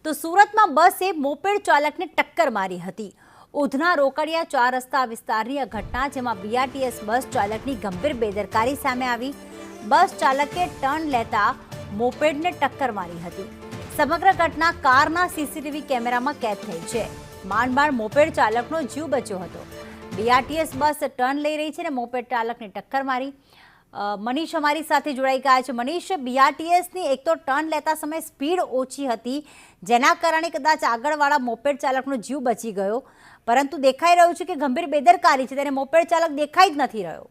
તો સુરતમાં બસે મોપેડ ચાલકને ટક્કર મારી હતી। ઉધના રોકડિયા 4 રસ્તા વિસ્તારની આ ઘટના, જેમાં બીઆરટીએસ બસ ચાલકની ગંભીર બેદરકારી સામે આવી। બસ ચાલકે ટર્ન લેતા મોપેડને ટક્કર મારી હતી। સમગ્ર ઘટના કારના સીસીટીવી કેમેરામાં કેદ થઈ છે। માંડ મોપેડ ચાલકનો જીવ બચ્યો હતો। બીઆરટીએસ બસ ટર્ન લઈ રહી છે અને મોપેડ ચાલકને ટક્કર મારી। મનીષ અમારી સાથે જોડાઈ ગયા છે। મનીષ, બીઆરટીએસની એક તો ટર્ન લેતા સમયે સ્પીડ ઓછી હતી, જેના કારણે કદાચ આગળવાળા મોપેડ ચાલકનો જીવ બચી ગયો, પરંતુ દેખાઈ રહ્યું છે કે ગંભીર બેદરકારી છે, તેને મોપેડ ચાલક દેખાઈ જ નથી રહ્યો।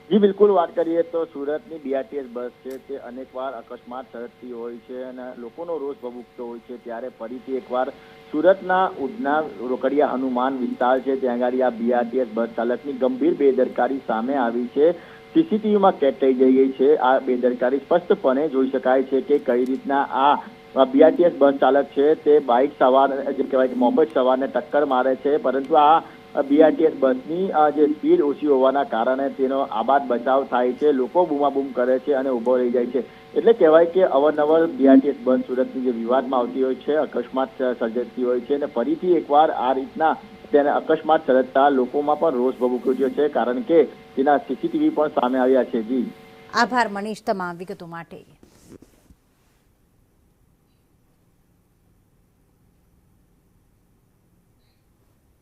જી બિલકુલ, વાત કરીએ તો સુરતની બીઆરટીએસ બસ છે તે અનેકવાર અકસ્માત સર્જતી હોય છે અને લોકોનો રોષ ભભૂકતો હોય છે। ત્યારે ફરીથી એકવાર સુરતના ઉધના રોકડિયા હનુમાન વિસ્તાર છે, ત્યાં આગળ આ બીઆરટીએસ બસ ચાલકની ગંભીર બેદરકારી સામે આવી છે। સીસીટીવીમાં કેદ થઈ ગઈ છે। આ બેદરકારી સ્પષ્ટપણે જોઈ શકાય છે કે કઈ રીતના આ બીઆરટીએસ બસ ચાલક છે તે બાઇક સવાર, જે કહેવાય કે મોપેડ સવારને ટક્કર મારે છે, પરંતુ આ બીઆરટીએસ બસની જે સ્પીડ ઓછી હોવાના કારણે તેનો આબાદ બચાવ થાય છે। લોકો બૂમાબૂમ કરે છે અને ઊભો રહી જાય છે। એટલે કહેવાય કે અવારનવાર બીઆરટીએસ બસ સુરતની જે વિવાદમાં આવતી હોય છે, અકસ્માત સર્જતી હોય છે, અને ફરીથી એકવાર આ રીતના તેને અકસ્માત સર્જતા લોકોમાં પણ રોષ ભભૂક્યો છે, કારણ કે તેના સીસીટીવી પણ સામે આવ્યા છે। જી આભાર મનીષ તમામ વિગતો માટે।